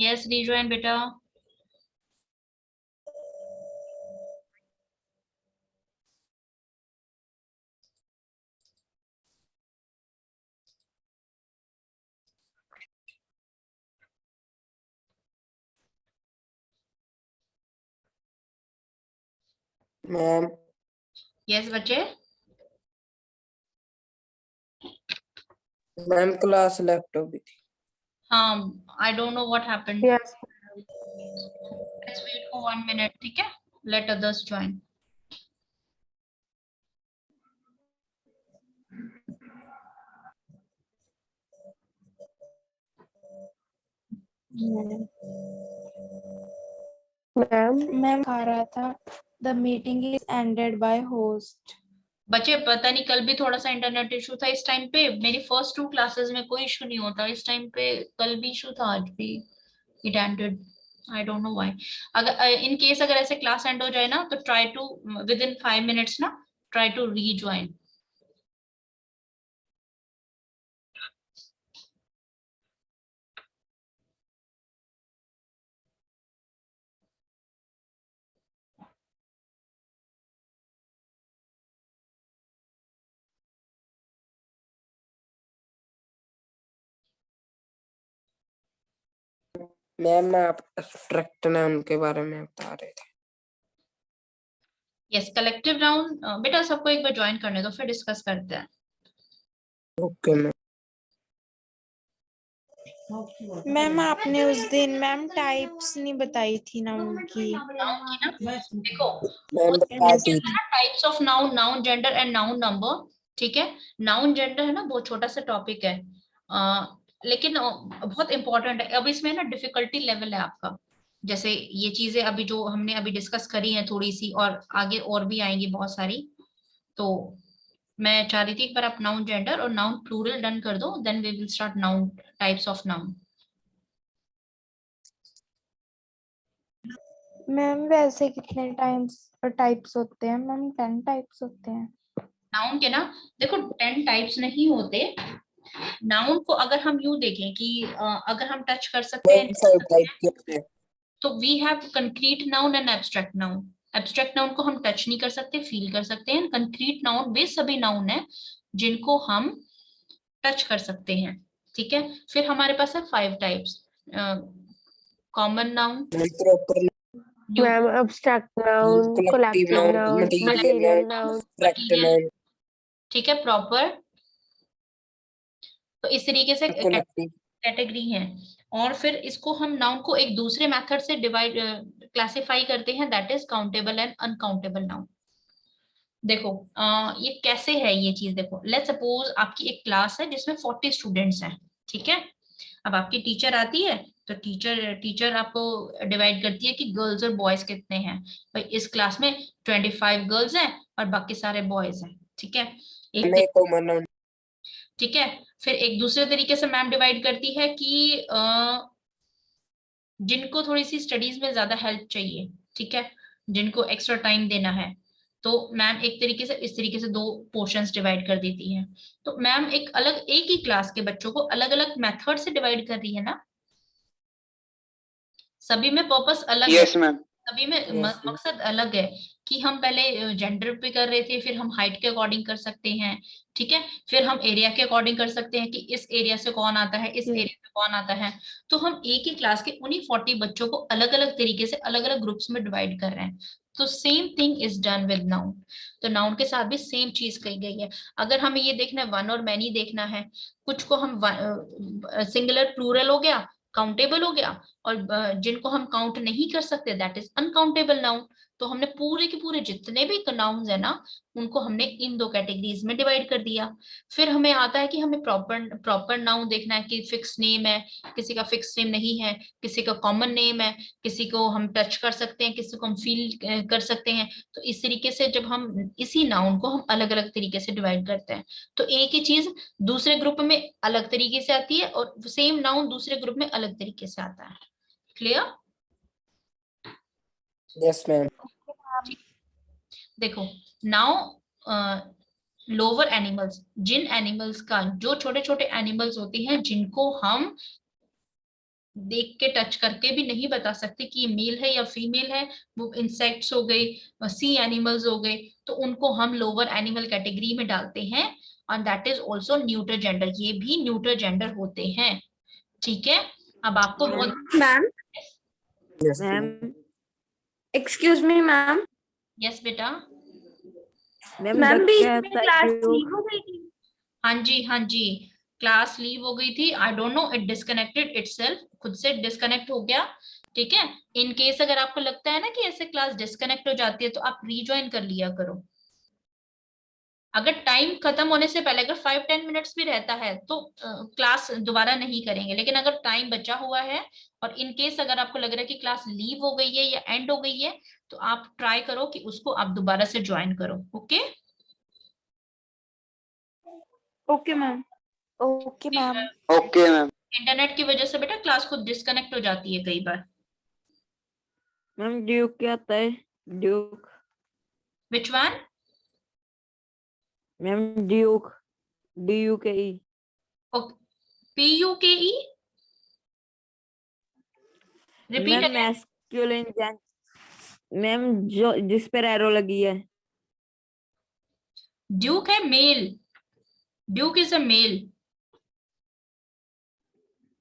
Yes rejoin बेटा। Ma'am yes बच्चे। Ma'am class left हो गई थी। हाँ I don't know what happened. Yes. Let's wait for 1 minute, ठीक है, लेट अदर्स ज्वाइन। मैम आ रहा था the meeting is ended by host. बच्चे पता नहीं कल भी थोड़ा सा इंटरनेट इशू था इस टाइम पे, मेरी फर्स्ट 2 क्लासेस में कोई इशू नहीं होता इस टाइम पे, कल भी इशू था आज भी it ended, I don't know why. अगर इन केस अगर ऐसे क्लास एंड हो जाए ना तो try to within 5 minutes ना ट्राई टू रीज्वाइन। मैम आप एब्स्ट्रैक्ट नाउन के बारे में बता रहे थे। यस कलेक्टिव नाउन बेटा सबको एक बार ज्वाइन करने दो फिर डिस्कस करते हैं। Okay ma'am. मैम आपने उस दिन मैम टाइप्स नहीं बताई थी नाउन की। नाउन की ना देखो मैम बता दी थी। Types of noun, noun gender and noun number, ठीक है। नाउन जेंडर है ना बहुत छोटा सा टॉपिक है, लेकिन बहुत इंपॉर्टेंट है। अब इसमें ना डिफिकल्टी लेवल है आपका, जैसे ये चीजें अभी जो हमने अभी डिस्कस करी है थोड़ी सी, और आगे और भी आएंगी बहुत सारी। तो मैं चाह रही थी एक बार आप नाउन जेंडर और नाउन प्लूरल डन कर दो, then we will start noun types of noun. Ma'am वैसे कितने टाइप्स होते हैं मैम? 10 टाइप्स होते हैं। नाउन के ना देखो 10 टाइप्स नहीं होते। नाउन को अगर हम यूं देखें कि अगर हम टच कर सकते हैं 5 टाइप के होते हैं। तो we have concrete noun and abstract noun. Abstract noun को हम टच नहीं कर सकते, फील कर सकते हैं। कंक्रीट नाउन वे सभी नाउन है जिनको हम टच कर सकते हैं, ठीक है। फिर हमारे पास है 5 types, common noun, proper ma'am abstract noun, collective collective noun, noun, material material noun, noun. Abstract noun, ठीक है, प्रॉपर। तो इस तरीके से कलेक्टिव। कैटेगरी है। और फिर इसको हम नाउन को एक दूसरे मेथड से डिवाइड क्लासिफाई करते हैं, that is countable and uncountable noun. देखो ये कैसे है ये चीज, देखो लेट्स सपोज आपकी एक क्लास है जिसमें 40 स्टूडेंट्स हैं, ठीक है। अब आपकी टीचर आती है तो टीचर टीचर आपको डिवाइड करती है कि गर्ल्स और बॉयज कितने हैं। भाई इस क्लास में 25 गर्ल्स हैं और बाकी सारे बॉयज हैं, ठीक है। एक नहीं कॉमन नाउन। ठीक है। फिर एक दूसरे तरीके से मैम डिवाइड करती है कि जिनको थोड़ी सी स्टडीज में ज्यादा हेल्प चाहिए, ठीक है, जिनको एक्स्ट्रा टाइम देना है, तो मैम एक तरीके से इस तरीके से 2 पोर्शंस डिवाइड कर देती है। तो मैम एक अलग एक ही क्लास के बच्चों को अलग अलग मेथड से डिवाइड कर रही है ना, सभी में पर्पस अलग है। Yes ma'am. सभी में Yes, yes. मकसद अलग है। कि हम पहले जेंडर पे कर रहे थे, फिर हम हाइट के अकॉर्डिंग कर सकते हैं, ठीक है। फिर हम एरिया के अकॉर्डिंग कर सकते हैं कि इस एरिया से कौन आता है, इस एरिया से कौन आता है। तो हम एक ही क्लास के उन्हीं 40 बच्चों को अलग अलग तरीके से अलग अलग ग्रुप्स में डिवाइड कर रहे हैं। तो same thing is done with noun. तो नाउन के साथ भी सेम चीज कही गई है। अगर हमें ये देखना है वन और मैनी देखना है, कुछ को हम सिंगुलर प्लूरल हो गया, काउंटेबल हो गया, और जिनको हम काउंट नहीं कर सकते दैट इज अनकाउंटेबल नाउन। तो हमने पूरे के पूरे जितने भी नाउन्स है ना उनको हमने इन 2 कैटेगरीज में डिवाइड कर दिया। फिर हमें आता है कि हमें प्रॉपर प्रॉपर नाउन देखना है कि फिक्स नेम है, किसी का फिक्स नेम नहीं है, किसी का कॉमन नेम है, किसी को हम टच कर सकते हैं, किसी को हम फील कर सकते हैं। तो इस तरीके से जब हम इसी नाउन को हम अलग अलग तरीके से डिवाइड करते हैं तो एक ही चीज दूसरे ग्रुप में अलग तरीके से आती है और सेम नाउन दूसरे ग्रुप में अलग तरीके से आता है। क्लियर? Yes, ma'am. देखो नाउ लोअर एनिमल्स, जिन एनिमल्स का, जो छोटे छोटे एनिमल्स होते हैं जिनको हम देख के टच करके भी नहीं बता सकते कि ये मेल है या फीमेल है, वो इंसेक्ट्स हो गए, सी एनिमल्स हो गए, तो उनको हम लोअर एनिमल कैटेगरी में डालते हैं, और that is also neuter gender, ये भी न्यूटर जेंडर होते हैं। ठीक है, अब आपको बहुत ma'am Yes, ma'am excuse me ma'am yes बेटा, मैम बीच में क्लास लीव हो गई थी। हाँ जी हाँ जी, क्लास लीव हो गई थी, आई don't no, it disconnected itself, खुद से डिस्कनेक्ट हो गया। ठीक है, इन केस अगर आपको लगता है ना कि ऐसे क्लास डिस्कनेक्ट हो जाती है तो आप रीज्वाइन कर लिया करो। अगर टाइम खत्म होने से पहले अगर 5-10 मिनट्स भी रहता है तो क्लास दोबारा नहीं करेंगे, लेकिन अगर टाइम बचा हुआ है और इन केस अगर आपको लग रहा है कि क्लास लीव हो गई है या एंड हो गई है, तो आप ट्राई करो कि उसको आप दोबारा से ज्वाइन करो। Okay okay ma'am. Okay ma'am. Okay ma'am. Internet की वजह से बेटा क्लास खुद डिस्कनेक्ट हो जाती है कई बार। मैम ड्यूक क्या आता है? Duke which one? Ma'am duke DUKE PUKE, repeat ma'am again. Masculine ma'am जो जिस पर एरो लगी है। ड्यूक है male, duke is a male.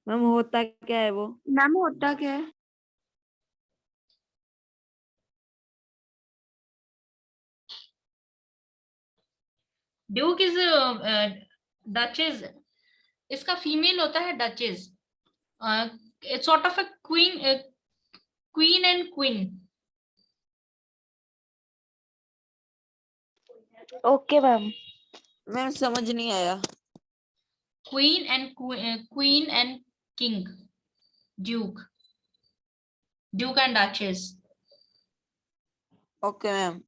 Ma'am होता क्या है वो? मैम होता क्या है? ड्यूक इज डचेस, इसका फीमेल होता है duchess, it's sort of a queen, queen and queen. Okay ma'am. Ma'am समझ नहीं आया। Queen and king, duke, duke and duchess. Okay ma'am.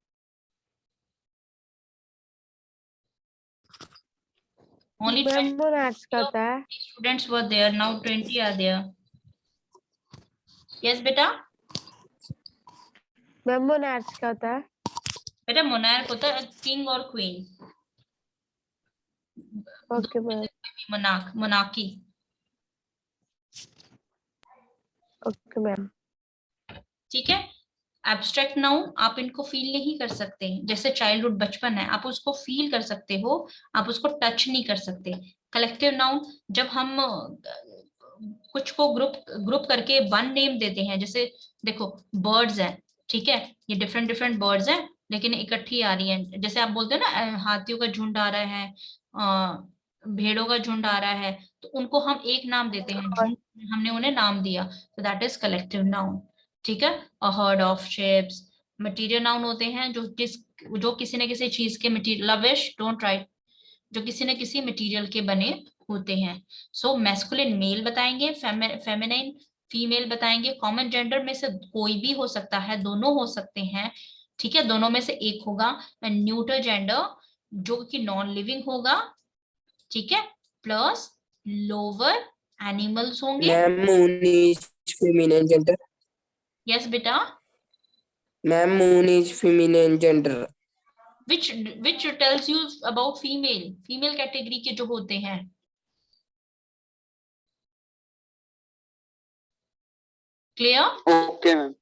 Only ma'am 20 monarch का होता है। students were there, now 20 are there. Yes बेटा, ma'am monarch का होता है। बेटा मोनार्क होता है किंग और queen, okay ma'am. Monarchy. Okay ma'am. ठीक है, एब्स्ट्रैक्ट नाउन आप इनको फील नहीं कर सकते, जैसे चाइल्डहुड बचपन है आप उसको फील कर सकते हो, आप उसको टच नहीं कर सकते। कलेक्टिव नाउन जब हम कुछ को ग्रुप ग्रुप करके वन नेम देते हैं, जैसे देखो बर्ड्स हैं, ठीक है, ये डिफरेंट डिफरेंट बर्ड्स हैं लेकिन इकट्ठी आ रही हैं, जैसे आप बोलते हो ना हाथियों का झुंड आ रहा है, भेड़ों का झुंड आ रहा है, तो उनको हम एक नाम देते हैं, झुंड, हमने उन्हें नाम दिया, तो दैट इज कलेक्टिव नाउन। ठीक है, a herd of ships. Material noun होते हैं जो किसी न किसी चीज के मटेरियल, लविश डोंट राइट, जो किसी न किसी मटेरियल के बने होते हैं। सो मैस्कुलिन मेल बताएंगे, फेमिनाइन फीमेल बताएंगे, कॉमन जेंडर में से कोई भी हो सकता है, दोनों हो सकते हैं, ठीक है, दोनों में से एक होगा। न्यूटर जेंडर जो कि नॉन लिविंग होगा, ठीक है, प्लस लोअर एनिमल्स होंगे। Ma'am moon is feminine gender. Yes बेटा, ma'am moon is feminine gender. which tells you about female category के जो होते हैं। क्लियर? Okay ma'am.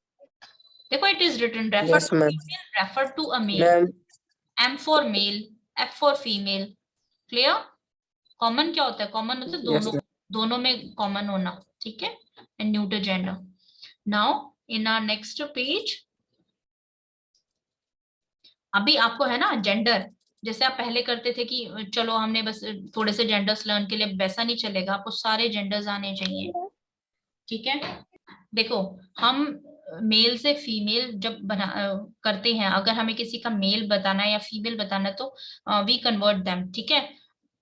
देखो it is written refer Yes, to ma'am. Female, refer to a male, ma'am M for male, F for female. Clear? Common क्या होता है? Common होता है Yes, दोनों, ma'am. दोनों में कॉमन होना, ठीक है, and neuter gender. Now in our next page, अभी आपको है ना जेंडर, जैसे आप पहले करते थे कि चलो हमने बस थोड़े से जेंडर्स लर्न के लिए, वैसा नहीं चलेगा, आपको सारे जेंडर्स आने चाहिए। ठीक है, देखो हम मेल से फीमेल जब करते हैं, अगर हमें किसी का मेल बताना है या फीमेल बताना है तो वी कन्वर्ट देम, ठीक है।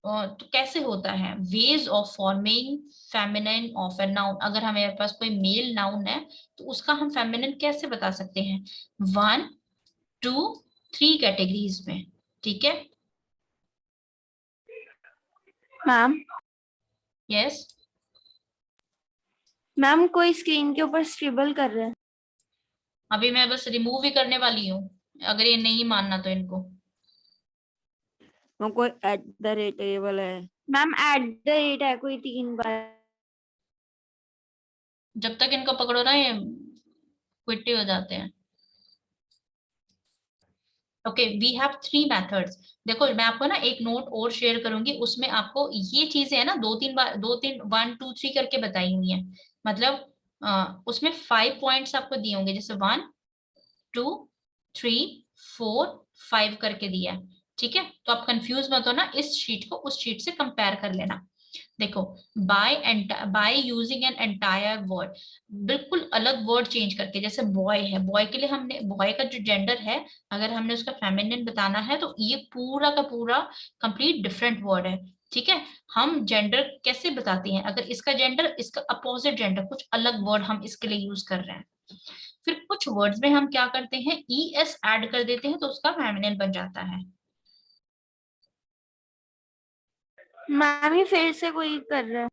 तो कैसे होता है, ways of forming feminine of a noun, अगर हमारे पास कोई मेल नाउन है तो उसका हम फेमिनिन कैसे बता सकते हैं, 1, 2, 3 कैटेगरीज में, ठीक है। मैम यस, मैम कोई स्क्रीन के ऊपर स्क्रिबल कर रहा है। अभी मैं बस रिमूव ही करने वाली हूँ, अगर ये नहीं मानना तो इनको। कोई @टेबल है। मैम @ है कोई 3 बार। जब तक इनको पकड़ो ना ये क्विट हो जाते हैं। Okay, we have 3 methods. देखो मैं आपको ना एक नोट और शेयर करूंगी, उसमें आपको ये चीजें है ना 2-3 बार 2-3 1 2 3 करके बताई हुई है। मतलब उसमें 5 पॉइंट्स आपको दिए होंगे, जैसे 1 2 3 4 5 करके दिया है। ठीक है, तो आप कंफ्यूज मत हो ना, इस शीट को उस शीट से कंपेयर कर लेना। देखो, by using an entire word, बिल्कुल अलग वर्ड चेंज करके, जैसे बॉय है, बॉय के लिए हमने बॉय का जो जेंडर है, अगर हमने उसका फेमिनिन बताना है तो ये पूरा का पूरा कंप्लीट डिफरेंट वर्ड है। ठीक है, हम जेंडर कैसे बताते हैं, अगर इसका जेंडर इसका अपोजिट जेंडर, कुछ अलग वर्ड हम इसके लिए यूज कर रहे हैं। फिर कुछ वर्ड्स में हम क्या करते हैं, ES ऐड कर देते हैं तो उसका फेमिनिन बन जाता है। मैम ये फिर से कोई कर रहा है।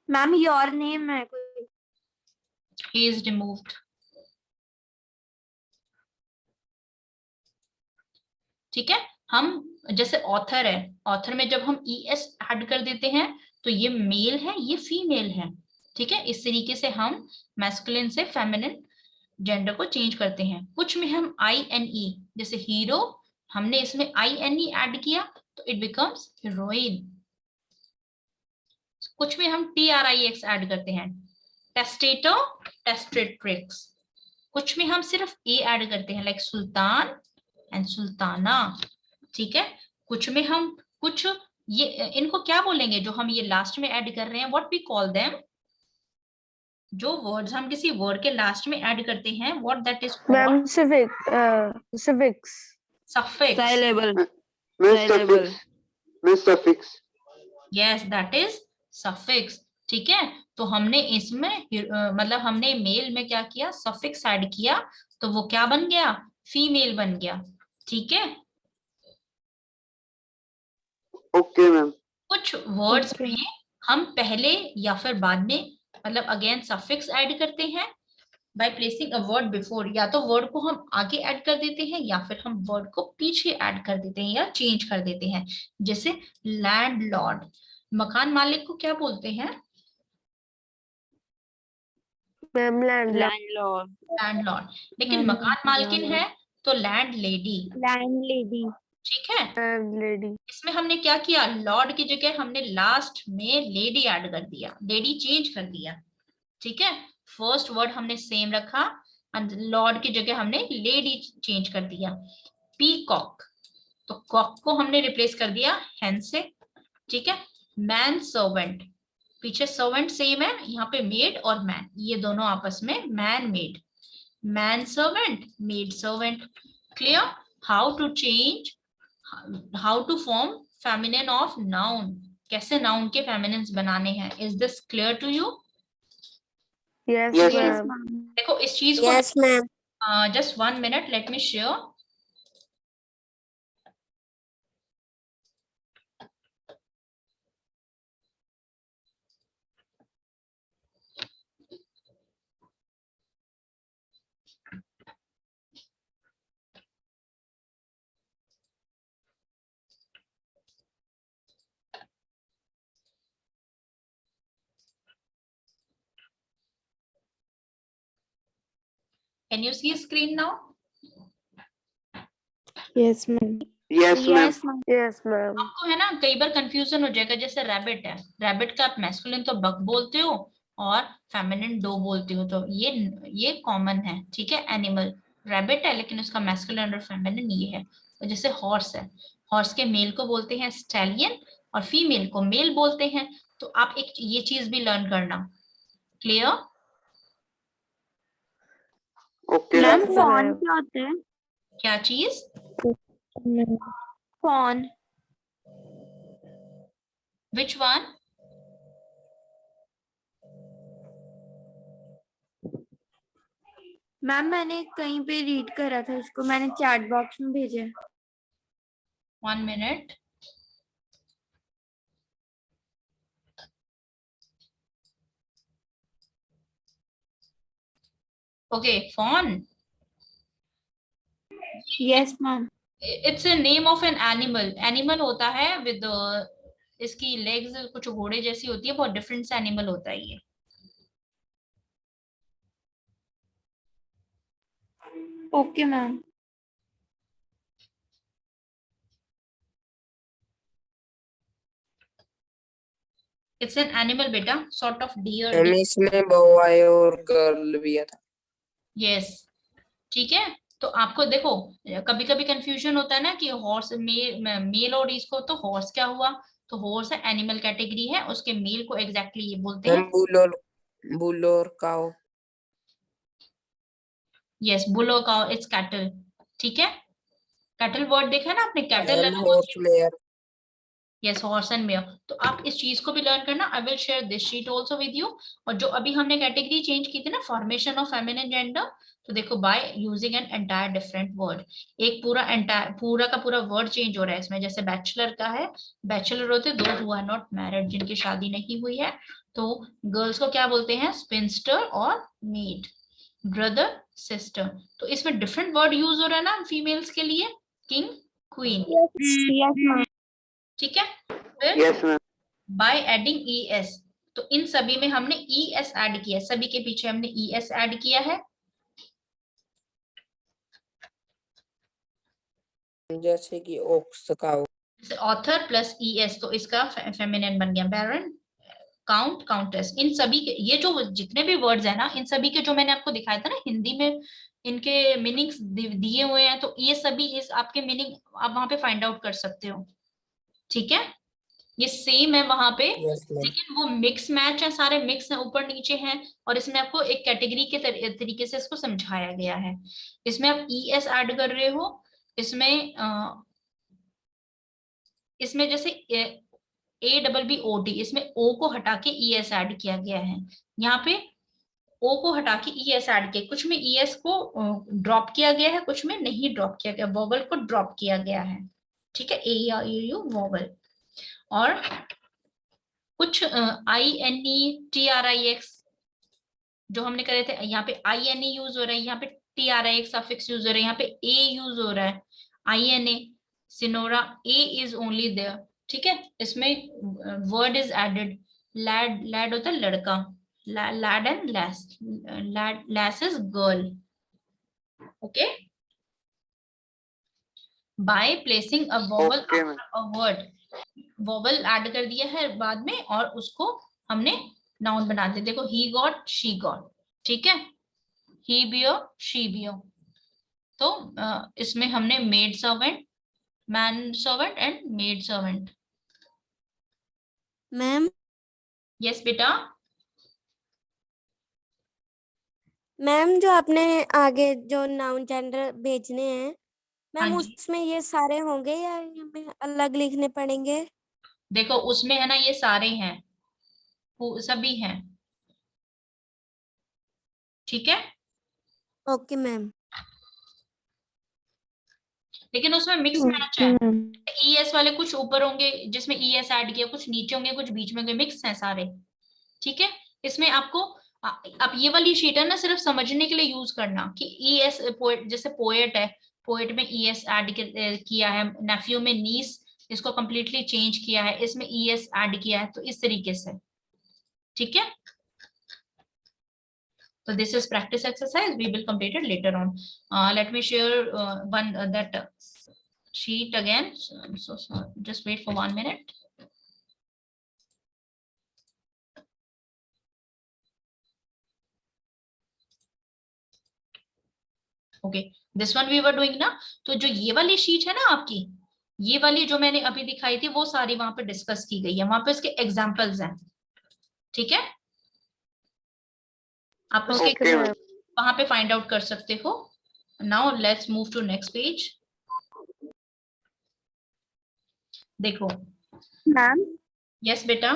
मैम योर नेम है कोई। He is removed। ठीक है, हम जैसे ऑथर है, ऑथर में जब हम ES ऐड कर देते हैं तो ये मेल है, ये फीमेल है। ठीक है, इस तरीके से हम मैस्कुलिन से फेमिनिन जेंडर को चेंज करते हैं। कुछ में हम INE, जैसे हीरो, हमने इसमें INE ऐड किया तो इट बिकम्स हीरोइन। कुछ में हम TRIX ऐड करते हैं, टेस्टेटर, टेस्टेट्रिक्स। कुछ में हम सिर्फ A ऐड करते हैं, लाइक सुल्तान एंड सुल्ताना। ठीक है, कुछ में हम कुछ ये इनको क्या बोलेंगे जो हम ये लास्ट में ऐड कर रहे हैं, व्हाट वी कॉल देम, जो वर्ड्स हम किसी वर्ड के लास्ट में ऐड करते हैं, what that is ma'am called civics। Suffix. Syllable. Miss suffix। Yes, that is suffix. ठीक है, तो हमने इसमें मतलब हमने मेल में क्या किया, सफिक्स ऐड किया, तो वो क्या बन गया, फीमेल बन गया। ठीक है, ओके मैम। कुछ वर्ड्स Okay। में हम पहले या फिर बाद में, मतलब अगेन सफिक्स ऐड करते हैं bye placing a word before. या तो वर्ड को हम आगे ऐड कर देते हैं या फिर हम वर्ड को पीछे ऐड कर देते हैं या चेंज कर देते हैं। जैसे लैंडलॉर्ड, मकान मालिक को क्या बोलते हैं, मैम लैंडलॉर्ड। लैंडलॉर्ड। लेकिन मकान मालकिन है तो लैंड लेडी। लैंडलेडी। ठीक है, लैंडलेडी। इसमें हमने क्या किया, लॉर्ड की जगह हमने लास्ट में लेडी ऐड कर दिया, लेडी चेंज कर दिया। ठीक है, फर्स्ट वर्ड हमने सेम रखा, लॉर्ड की जगह हमने लेडी चेंज कर दिया। पीकॉक, तो कॉक को हमने रिप्लेस कर दिया हैन से। ठीक है, मैन सर्वेंट, पीछे सर्वेंट सेम है, यहाँ पे मेड और मैन, ये दोनों आपस में man made, man servant, maid servant. Clear, how to change, how to form feminine of noun, कैसे नाउन के फेमिनिन्स बनाने हैं। Is this clear to you? Yes Yes yes ma'am. Ma'am. देखो इस चीज को, Yes ma'am. Just 1 minute, let me share. Can you see screen now? Yes ma'am. Yes ma'am. Yes ma'am. Yes ma'am. आपको है ना कई बार कंफ्यूजन हो जाएगा, जैसे रैबिट है, रैबिट का आप मैस्कुलिन तो बक बोलते हो और फेमिनिन डो बोलते हो, तो ये कॉमन है। ठीक है, एनिमल रैबिट है लेकिन उसका मैस्कुलिन और फेमिनिन ये है। तो जैसे हॉर्स है, हॉर्स के मेल को बोलते हैं स्टैलियन और फीमेल को मेल बोलते हैं। तो आप एक ये चीज भी लर्न करना। Clear? Okay ma'am ma'am. Fawn क्या होता है? क्या चीज? फॉन। विच वन? मैम मैंने कहीं पे रीड करा था इसको, मैंने चैट बॉक्स में भेजा है। 1 minute. Okay, fawn. Yes, ma'am. It's a name of an animal. Animal होता है with इसकी legs कुछ घोड़े जैसी होती है, बहुत different से animal होता है ये. Okay, ma'am. It's an animal बेटा, sort of deer. मैम इसमें बॉय और गर्ल भी था। Yes. ठीक है, तो आपको देखो कभी कभी कंफ्यूजन होता है ना कि हॉर्स मेल और इसको, तो हॉर्स क्या हुआ, तो हॉर्स है एनिमल कैटेगरी है, उसके मेल को एग्जैक्टली ये बोलते मैम हैं। बुल और काओ। यस, बुल और काउ इट्स कैटल। ठीक है, कैटल वर्ड देखा ना आपने, cattle ma'am horse mayor. Yes, horse and mayor. तो आप इस चीज को भी लर्न करना। I will share this sheet also with you. और जो अभी हमने कैटेगरी चेंज की थी ना, फॉर्मेशन ऑफ फेमिनिन जेंडर, तो देखो by using an entire different word, एक पूरा का पूरा वर्ड चेंज हो रहा है इसमें। जैसे बैचलर का है, बैचलर होते those who are not married, जिनकी शादी नहीं हुई है। तो गर्ल्स को क्या बोलते हैं, स्पिंस्टर और मेड, ब्रदर सिस्टर। तो इसमें डिफरेंट वर्ड यूज हो रहा है ना फीमेल्स के लिए, किंग क्वीन। Yes, ma'am. ठीक है, फिर yes ma'am. By adding E S, तो इन सभी में हमने ई एस ऐड किया, सभी के पीछे हमने ई एस ऐड किया है। जैसे कि ओक्स काओ। ऑथर प्लस ई एस, तो इसका फेमिनिन बन गया, बैरन, काउंट, काउंटेस। इन सभी के ये जो जितने भी वर्ड्स है ना, इन सभी के जो मैंने आपको दिखाया था ना हिंदी में, इनके मीनिंग्स दिए हुए हैं, तो ये सभी इस आपके मीनिंग आप वहां पे फाइंड आउट कर सकते हो। ठीक है, ये सेम है वहां पे, यस मैम। लेकिन वो मिक्स मैच है, सारे मिक्स है, ऊपर नीचे हैं। और इसमें आपको एक कैटेगरी के तरीके से इसको समझाया गया है। इसमें आप ई एस ऐड कर रहे हो, इसमें इसमें जैसे ABBOT, इसमें ओ को हटा के ई एस ऐड किया गया है। यहाँ पे ओ को हटा के ई एस ऐड किया, कुछ में ई एस को ड्रॉप किया गया है, कुछ में नहीं ड्रॉप किया गया, वोवल को ड्रॉप किया गया है। ठीक है, ए या यू वोवल। और कुछ INETRIX जो हमने करे थे, यहाँ पे INE यूज हो रहा है, यहाँ पे TRIX सफिक्स यूज हो रहा है, यहाँ पे A यूज हो रहा है, INA, सिनोरा, A इज ओनली देयर। ठीक है, इसमें word is added, lad, lad होता है लड़का, lad and lass, lass is girl. Okay, by placing a vowel after a word, vowel add कर दिया है बाद में, और उसको हमने नाउन बना दिया। देखो, ही गॉट, शी गॉट। ठीक है, ही बियर, शी बियर। तो इसमें हमने maid servant, man servant and maid servant. Ma'am yes बेटा। मैम जो आपने आगे जो नाउन जेंडर भेजने हैं हाँ मैम, जी, उसमें ये सारे होंगे या हमें अलग लिखने पड़ेंगे? देखो उसमें है ना, ये सारे हैं, सभी हैं। ठीक है, ओके मैम। लेकिन उसमें मिक्स मैच है। ES वाले कुछ ऊपर होंगे जिसमें ES ऐड किया, कुछ नीचे होंगे, कुछ बीच में होंगे, मिक्स हैं सारे। ठीक है, इसमें आपको आप ये वाली शीट है ना सिर्फ समझने के लिए यूज करना कि ES पोएट, जैसे पोएट है, पोएट में ES ऐड किया है, नेफ्यू में नीस, इसको कंप्लीटली चेंज किया है, इसमें ES ऐड किया है, तो इस तरीके से। ठीक है, so this is practice exercise, we will complete it later on. Let me share one that sheet again. So just wait for 1 minute. Okay, this one we were doing ना। तो जो ये वाली शीट है ना आपकी, ये वाली जो मैंने अभी दिखाई थी, वो सारी वहां पे डिस्कस की गई है, वहां पे इसके एग्जांपल्स हैं। ठीक है, आप उसके ओके मैम। वहां पे फाइंड आउट कर सकते हो। Now let's move to next page. देखो, मैम, यस बेटा।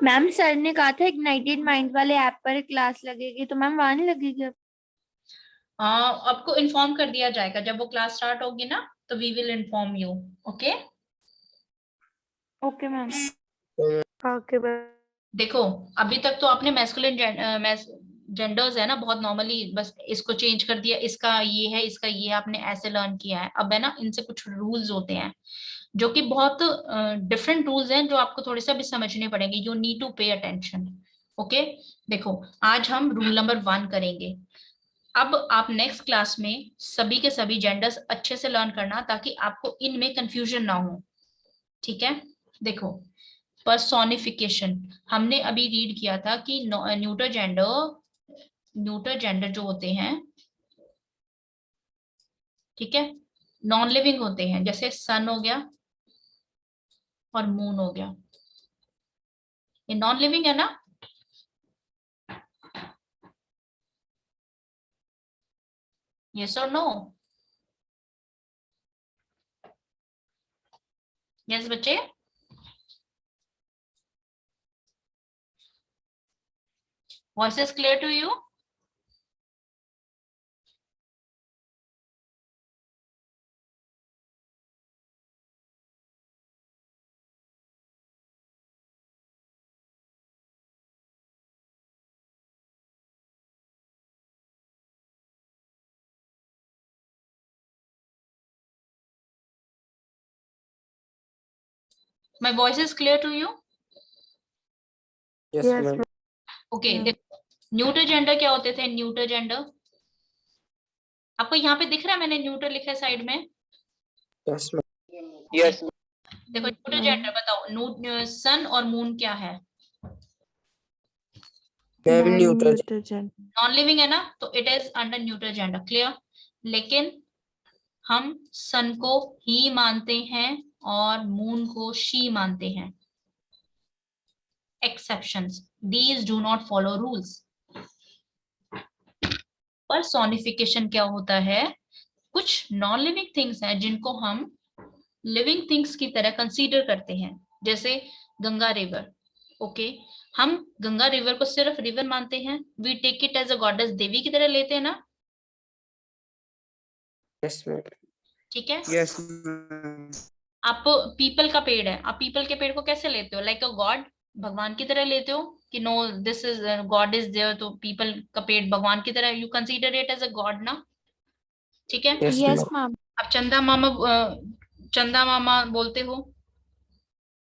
मैम सर ने कहा था इग्नाइटेड माइंड वाले ऐप पर क्लास लगेगी, तो मैम वहां नहीं लगेगी अब? आपको इन्फॉर्म कर दिया जाएगा जब वो क्लास स्टार्ट होगी ना, तो we will inform you. Okay okay ma'am. Okay देखो अभी तक तो आपने मैस्कुलिन जेंडर्स है ना बहुत नॉर्मली, बस इसको चेंज कर दिया, इसका ये है इसका ये है, आपने ऐसे लर्न किया है। अब है ना इनसे कुछ रूल्स होते हैं जो कि बहुत डिफरेंट रूल्स हैं, जो आपको थोड़े से अभी समझने पड़ेंगे। You need to pay attention. Okay देखो आज हम रूल नंबर 1 करेंगे। अब आप नेक्स्ट क्लास में सभी के सभी जेंडर्स अच्छे से लर्न करना, ताकि आपको इनमें कंफ्यूजन ना हो। ठीक है देखो पर्सोनिफिकेशन हमने अभी रीड किया था कि न्यूटर जेंडर जो होते हैं, ठीक है, नॉन लिविंग होते हैं, जैसे सन हो गया और मून हो गया, ये नॉन लिविंग है ना। यस और नो? यस बच्चे? Voice is clear to you? My voice is clear to you? Yes ma'am. Okay देखो न्यूटर जेंडर क्या होते थे? न्यूटर जेंडर आपको यहाँ पे दिख रहा है, मैंने न्यूटर लिखा है साइड में। Yes ma'am. यस देखो न्यूटर जेंडर बताओ, सन और मून क्या है? मैम। न्यूट्रल नॉन लिविंग है ना, तो it is under neuter gender. Clear? लेकिन हम सन को ही मानते हैं और मून को शी मानते हैं। Exceptions, these do not follow rules. Personification क्या होता है? कुछ नॉन लिविंग थिंग्स हैं जिनको हम लिविंग थिंग्स की तरह कंसीडर करते हैं, जैसे गंगा रिवर। ओके हम गंगा रिवर को सिर्फ रिवर मानते हैं, we take it as a goddess, देवी की तरह लेते हैं ना। Yes ma'am. ठीक है यस आप पीपल का पेड़ है, आप पीपल के पेड़ को कैसे लेते हो? लाइक अ गॉड, भगवान की तरह लेते हो कि no this is god is there, तो पीपल का पेड़ भगवान की तरह you consider it as a god ना। ठीक है यस यस मैम। मैम। अब चंदा मामा बोलते हो,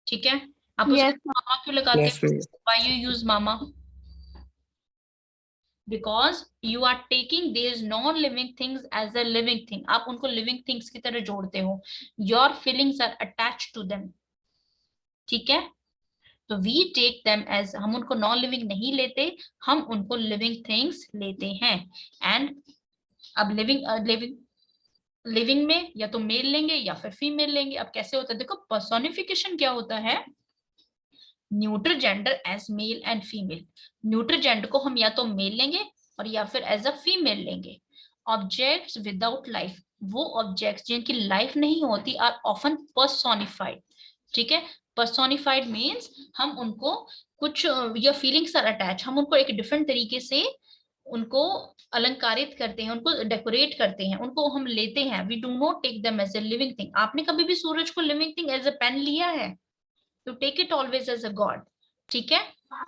ठीक है, आप उसके यस लिए मामा क्यों लगाते यस हो? मैम। व्हाई यू यूज मामा? Because you are taking these non living things as a living thing, आप उनको लिविंग थिंग्स की तरह जोड़ते हो, your feelings are attach to them. ठीक है तो वी टेक देम एज, हम उनको नॉन लिविंग नहीं लेते, हम उनको लिविंग थिंग्स लेते हैं। एंड अब लिविंग में या तो मेल लेंगे या फिर फीमेल लेंगे। अब कैसे होता है देखो, पर्सोनिफिकेशन क्या होता है? Neutral gender as male and female, neutral gender को हम या तो मेल लेंगे और या फिर एज अ फीमेल लेंगे। ऑब्जेक्ट्स विदाउट लाइफ, वो ऑब्जेक्ट्स जिनकी लाइफ नहीं होती, आर ऑफन पर्सोनिफाइड। ठीक है पर्सोनिफाइड मीन्स हम उनको कुछ या फीलिंग्स आर अटैच, हम उनको एक डिफरेंट तरीके से उनको अलंकारित करते हैं, उनको डेकोरेट करते हैं, उनको हम लेते हैं। We do not take them as a living thing. आपने कभी भी सूरज को living thing as a pen लिया है? to take it always as a god। ठीक है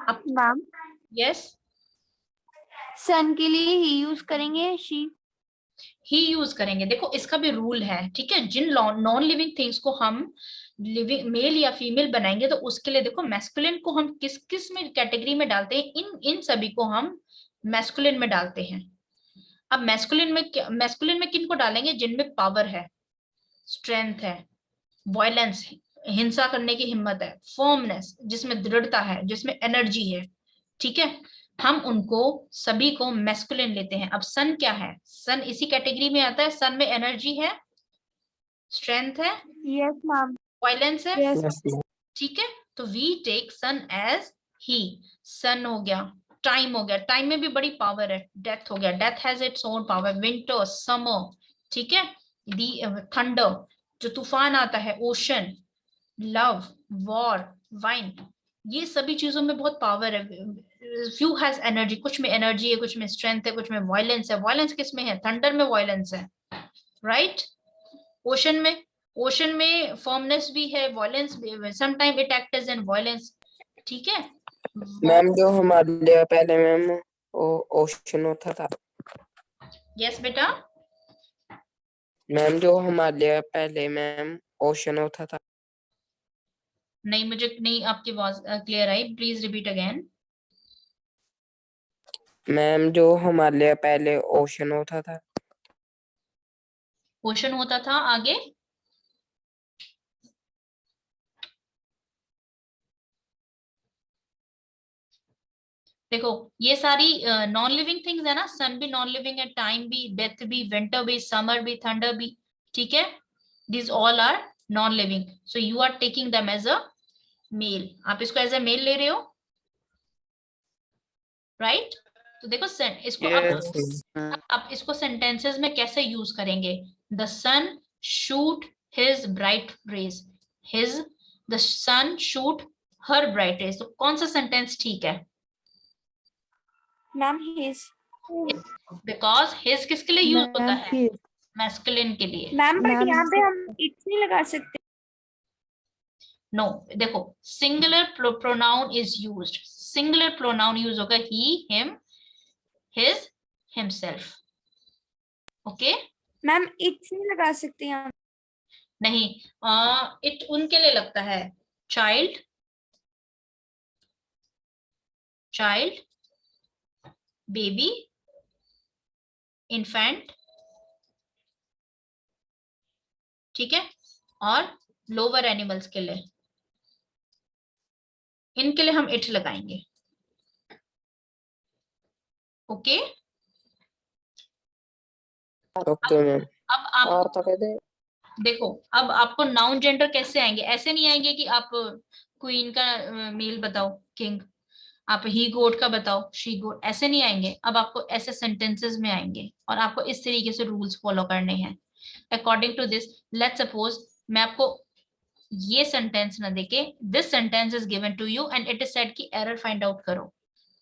अब मैम यस सन के लिए ही यूज करेंगे शी? ही यूज करेंगे। देखो इसका भी रूल है, ठीक है, जिन नॉन लिविंग थिंग्स को हम लिविंग मेल या फीमेल बनाएंगे, तो उसके लिए देखो मैस्कुलिन को हम किस किस में कैटेगरी में डालते हैं? इन सभी को हम मैस्कुलिन में डालते हैं। अब मैस्कुलिन में किन को डालेंगे? जिनमें पावर है, स्ट्रेंथ है, वायलेंस है, हिंसा करने की हिम्मत है, फर्मनेस जिसमें दृढ़ता है, जिसमें एनर्जी है। ठीक है हम उनको सभी को मैस्कुलिन लेते हैं। अब सन क्या है? सन इसी कैटेगरी में आता है, सन में एनर्जी है, स्ट्रेंथ है, यस मैम। वायलेंस है। Yes ma'am. ठीक है तो we take sun as he. Sun हो गया, टाइम हो गया, टाइम में भी बड़ी पावर है। डेथ हो गया, death has its own power. Winter, summer, ठीक है, दी थंडर जो तूफान आता है, ओशन, लव, वॉर, वाइन, ये सभी चीजों में बहुत पावर है। फ्यू हैज एनर्जी, कुछ में एनर्जी है, कुछ में स्ट्रेंथ है, कुछ में वायलेंस है। वायलेंस किस में है? थंडर में वायलेंस है, राइट? ओशन में फर्मनेस भी है, वॉयलेंस भी, sometime it act as an violence, ठीक है। मैम जो हमारे पहले मैम वो ओशन होता था। यस बेटा, मैम जो हमारे पहले मैम ओशन होता था। नहीं मुझे नहीं आपकी आवाज clear I, please repeat again. Ma'am जो हमारे पहले ओशन होता था। ओशन होता था, आगे देखो, ये सारी नॉन लिविंग थिंग्स है ना, सन भी नॉन लिविंग है, टाइम भी, डेथ भी, विंटर भी, समर भी, थंडर भी, ठीक है। This all are non living, so you are taking them as a male, आप इसको एज अ मेल ले रहे हो, राइट। तो देखो इसको आप इसको सेंटेंसेस में कैसे यूज करेंगे। The sun shoot his bright rays, his, the sun shoot her bright rays, तो कौन सा सेंटेंस ठीक है। Ma'am his. बिकॉज हिज किसके लिए यूज होता मैम है, मैस्कुलिन के लिए। मैम बट मैम यहाँ पे हम इट्स नहीं लगा सकते। नो देखो, singular pronoun is used, singular pronoun use होगा he, him, his, himself, okay. Ma'am it's नहीं लगा सकते यहाँ। नहीं, इट उनके लिए लगता है, चाइल्ड, चाइल्ड, बेबी, इन्फेंट, ठीक है, और लोअर एनिमल्स के लिए, इनके लिए हम इट लगाएंगे, ओके। Okay ma'am. अब आप और तो कहते देखो, अब आपको नाउन जेंडर कैसे आएंगे, ऐसे नहीं आएंगे कि आप क्वीन का मेल बताओ, किंग, आप ही गोट का बताओ, शी गोट, ऐसे नहीं आएंगे। अब आपको ऐसे सेंटेंसेस में आएंगे और आपको इस तरीके से रूल्स फॉलो करने हैं। According to this, let's suppose मैं आपको ये सेंटेंस ना देके, this sentence is given to you and it is said कि एरर फाइंड आउट करो,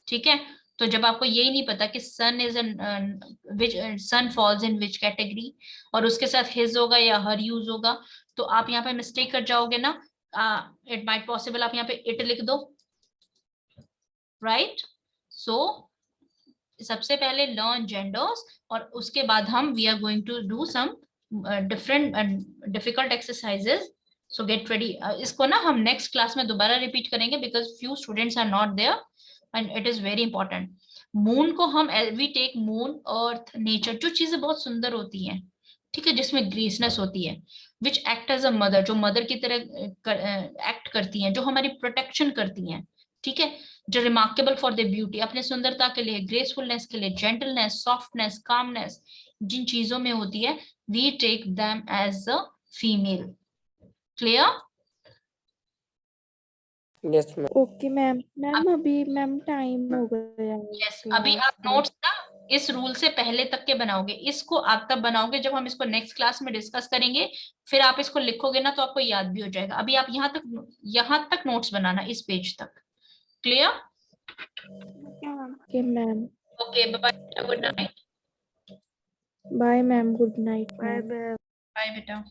ठीक है। तो जब आपको यही नहीं पता कि sun is in which, sun falls in which category, और उसके साथ हिज होगा या हर यूज होगा, तो आप यहाँ पे मिस्टेक कर जाओगे ना, इट माइट पॉसिबल आप यहाँ पे इट लिख दो, राइट। सो सबसे पहले लर्न जेंडर्स, और उसके बाद हम we are going to do some different difficult exercises, so get ready. इसको ना हम नेक्स्ट क्लास में दोबारा रिपीट करेंगे because few students are not there and it is very important. Moon को हम we take moon, earth, nature, जो चीजें बहुत सुंदर होती हैं, ठीक है, जिसमें ग्रेसनेस होती है, which act as a mother, जो मदर की तरह एक्ट करती हैं, जो हमारी प्रोटेक्शन करती हैं, ठीक है, जो रिमार्केबल फॉर द ब्यूटी, अपने सुंदरता के लिए, ग्रेसफुलनेस के लिए, जेंटलनेस, सॉफ्टनेस, कामनेस, जिन चीजों में होती है, we take them as a female. Clear. Yes ma'am. Okay ma'am. Ma'am अभी मैम टाइम हो गया है यस, अभी क्लास आप का। नोट्स ना इस रूल से पहले तक के बनाओगे, इसको आप तब बनाओगे जब हम इसको नेक्स्ट क्लास में डिस्कस करेंगे, फिर आप इसको लिखोगे ना तो आपको याद भी हो जाएगा। अभी आप यहाँ तक नोट्स बनाना, इस पेज तक। Clear. Okay ma'am. Okay, bye bye, good night. Bye ma'am, good night bye ma'am. Bye. Bye बेटा।